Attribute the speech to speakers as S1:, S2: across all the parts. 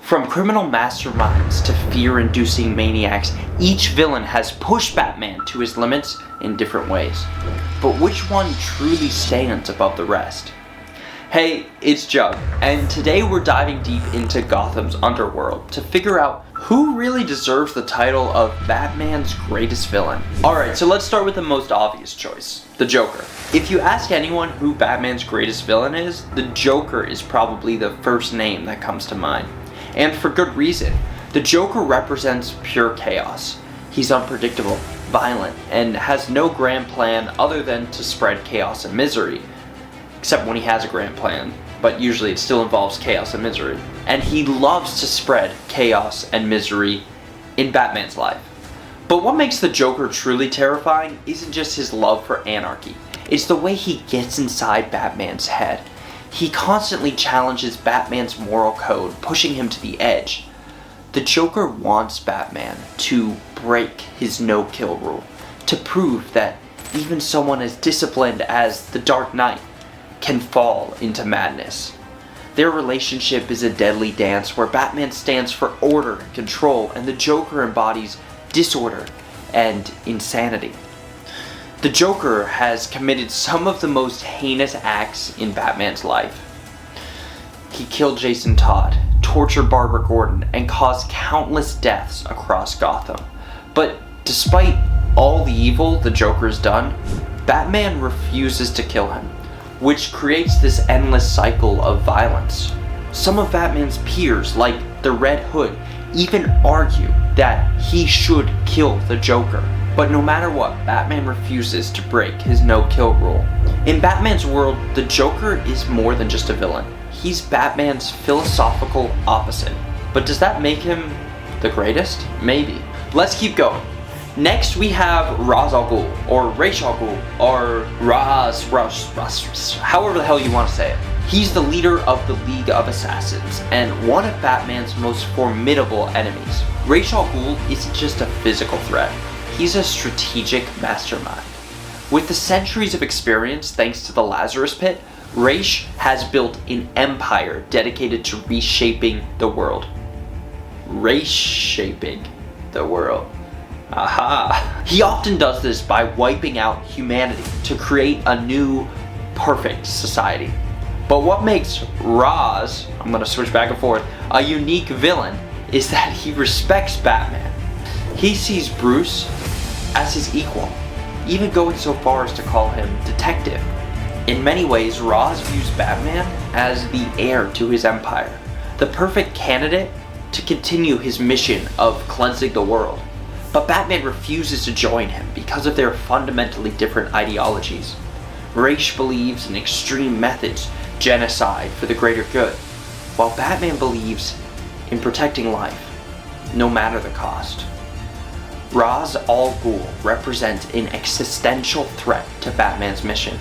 S1: From criminal masterminds to fear-inducing maniacs, each villain has pushed Batman to his limits in different ways. But which one truly stands above the rest? Hey, it's Jug, and today we're diving deep into Gotham's underworld to figure out who really deserves the title of Batman's greatest villain. Alright, so let's start with the most obvious choice, the Joker. If you ask anyone who Batman's greatest villain is, the Joker is probably the first name that comes to mind. And for good reason. The Joker represents pure chaos. He's unpredictable, violent, and has no grand plan other than to spread chaos and misery. Except when he has a grand plan, but usually it still involves chaos and misery. And he loves to spread chaos and misery in Batman's life. But what makes the Joker truly terrifying isn't just his love for anarchy. It's the way he gets inside Batman's head. He constantly challenges Batman's moral code, pushing him to the edge. The Joker wants Batman to break his no-kill rule, to prove that even someone as disciplined as the Dark Knight can fall into madness. Their relationship is a deadly dance where Batman stands for order and control, and the Joker embodies disorder and insanity. The Joker has committed some of the most heinous acts in Batman's life. He killed Jason Todd, tortured Barbara Gordon, and caused countless deaths across Gotham. But despite all the evil the Joker's done, Batman refuses to kill him, which creates this endless cycle of violence. Some of Batman's peers, like the Red Hood, even argue that he should kill the Joker. But no matter what, Batman refuses to break his no-kill rule. In Batman's world, the Joker is more than just a villain. He's Batman's philosophical opposite. But does that make him the greatest? Maybe. Let's keep going. Next we have Ras Al Ghul, or Ras Al Ghul, or however the hell you want to say it. He's the leader of the League of Assassins, and one of Batman's most formidable enemies. Ras Al Ghul isn't just a physical threat. He's a strategic mastermind. With the centuries of experience thanks to the Lazarus Pit, Ra's has built an empire dedicated to reshaping the world. Reshaping the world. Aha! He often does this by wiping out humanity to create a new, perfect society. But what makes Ras, I'm gonna switch back and forth, a unique villain is that he respects Batman. He sees Bruce as his equal, even going so far as to call him detective. In many ways, Ras views Batman as the heir to his empire, the perfect candidate to continue his mission of cleansing the world. But Batman refuses to join him because of their fundamentally different ideologies. Ra's believes in extreme methods, genocide for the greater good, while Batman believes in protecting life, no matter the cost. Ras Al Ghul represents an existential threat to Batman's mission.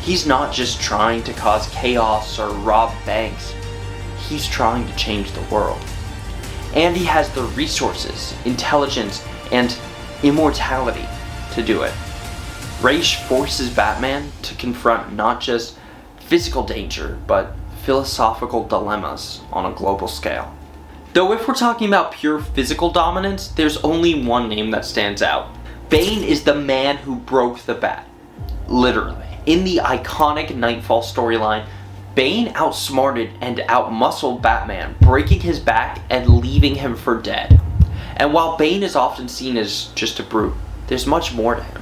S1: He's not just trying to cause chaos or rob banks, he's trying to change the world. And he has the resources, intelligence, and immortality to do it. Ra's forces Batman to confront not just physical danger, but philosophical dilemmas on a global scale. Though if we're talking about pure physical dominance, there's only one name that stands out. Bane is the man who broke the bat. Literally. In the iconic Nightfall storyline, Bane outsmarted and outmuscled Batman, breaking his back and leaving him for dead. And while Bane is often seen as just a brute, there's much more to him.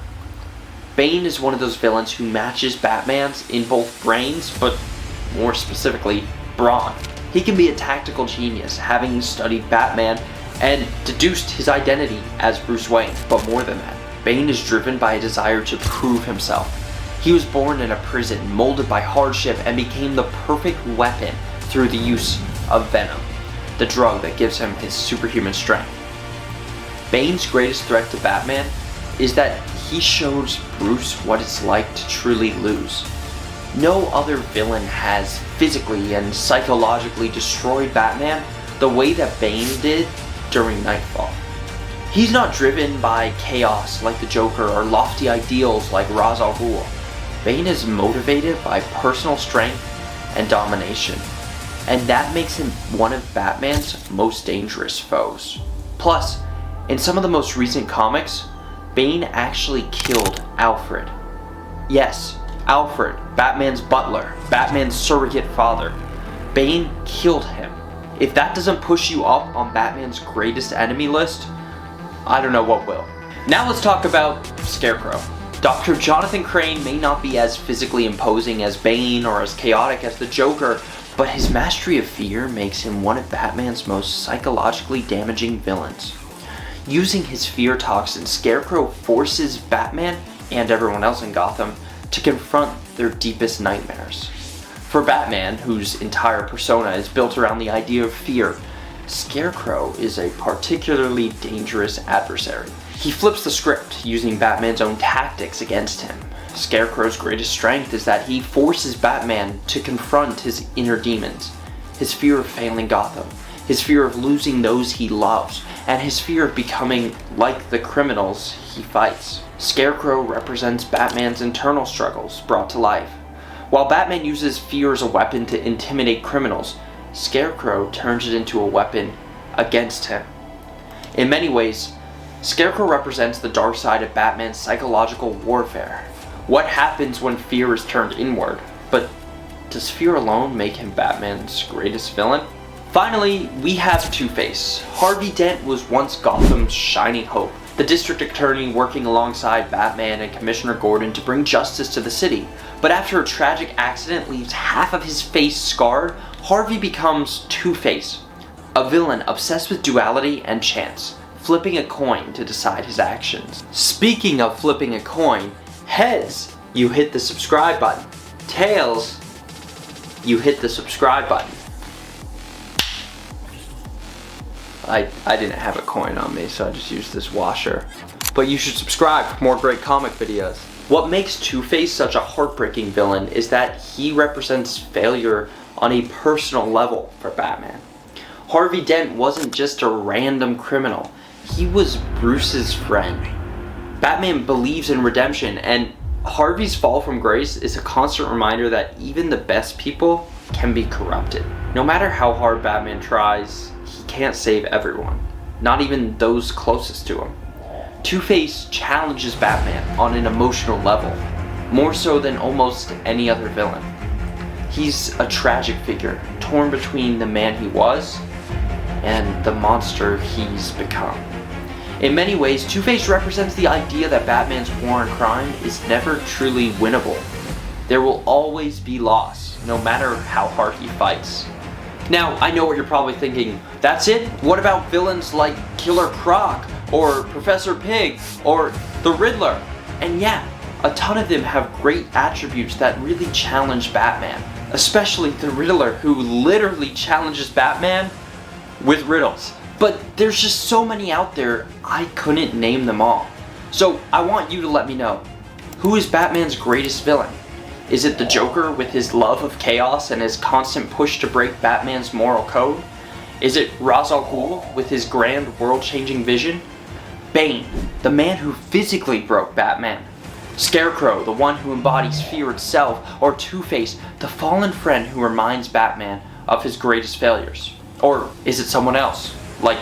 S1: Bane is one of those villains who matches Batman's in both brains, but more specifically, brawn. He can be a tactical genius, having studied Batman and deduced his identity as Bruce Wayne. But more than that, Bane is driven by a desire to prove himself. He was born in a prison, molded by hardship, and became the perfect weapon through the use of Venom, the drug that gives him his superhuman strength. Bane's greatest threat to Batman is that he shows Bruce what it's like to truly lose. No other villain has physically and psychologically destroyed Batman the way that Bane did during Nightfall. He's not driven by chaos like the Joker or lofty ideals like Ras Al Ghul. Bane is motivated by personal strength and domination. and that makes him one of Batman's most dangerous foes. Plus, in some of the most recent comics, Bane actually killed Alfred. Yes, Alfred, Batman's butler, Batman's surrogate father. Bane killed him. If that doesn't push you up on Batman's greatest enemy list, I don't know what will. Now let's talk about Scarecrow. Dr. Jonathan Crane may not be as physically imposing as Bane or as chaotic as the Joker, but his mastery of fear makes him one of Batman's most psychologically damaging villains. Using his fear toxin, Scarecrow forces Batman and everyone else in Gotham to confront their deepest nightmares. For Batman, whose entire persona is built around the idea of fear, Scarecrow is a particularly dangerous adversary. He flips the script, using Batman's own tactics against him. Scarecrow's greatest strength is that he forces Batman to confront his inner demons, his fear of failing Gotham, his fear of losing those he loves, and his fear of becoming like the criminals he fights. Scarecrow represents Batman's internal struggles brought to life. While Batman uses fear as a weapon to intimidate criminals, Scarecrow turns it into a weapon against him. In many ways, Scarecrow represents the dark side of Batman's psychological warfare. What happens when fear is turned inward? But does fear alone make him Batman's greatest villain? Finally, we have TwoFace. Harvey Dent was once Gotham's shining hope, the district attorney working alongside Batman and Commissioner Gordon to bring justice to the city. But after a tragic accident leaves half of his face scarred, Harvey becomes TwoFace, a villain obsessed with duality and chance, flipping a coin to decide his actions. Speaking of flipping a coin, heads, you hit the subscribe button. Tails, you hit the subscribe button. I didn't have a coin on me, so I just used this washer. But you should subscribe for more great comic videos. What makes TwoFace such a heartbreaking villain is that he represents failure on a personal level for Batman. Harvey Dent wasn't just a random criminal. He was Bruce's friend. Batman believes in redemption, and Harvey's fall from grace is a constant reminder that even the best people can be corrupted. No matter how hard Batman tries, he can't save everyone, not even those closest to him. TwoFace challenges Batman on an emotional level, more so than almost any other villain. He's a tragic figure, torn between the man he was and the monster he's become. In many ways, TwoFace represents the idea that Batman's war on crime is never truly winnable. There will always be loss, no matter how hard he fights. Now, I know what you're probably thinking, that's it? What about villains like Killer Croc, or Professor Pig, or the Riddler? And yeah, a ton of them have great attributes that really challenge Batman, especially the Riddler, who literally challenges Batman with riddles. But there's just so many out there, I couldn't name them all. So I want you to let me know, who is Batman's greatest villain? Is it the Joker with his love of chaos and his constant push to break Batman's moral code? Is it Ras Al Ghul with his grand world-changing vision? Bane, the man who physically broke Batman? Scarecrow, the one who embodies fear itself? Or TwoFace, the fallen friend who reminds Batman of his greatest failures? Or is it someone else? Like,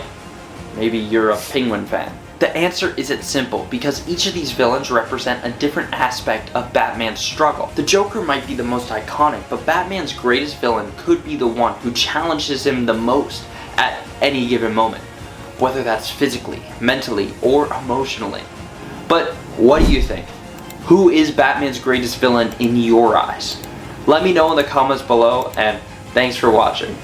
S1: maybe you're a Penguin fan. The answer isn't simple, because each of these villains represent a different aspect of Batman's struggle. The Joker might be the most iconic, but Batman's greatest villain could be the one who challenges him the most at any given moment, whether that's physically, mentally, or emotionally. But what do you think? Who is Batman's greatest villain in your eyes? Let me know in the comments below, and thanks for watching.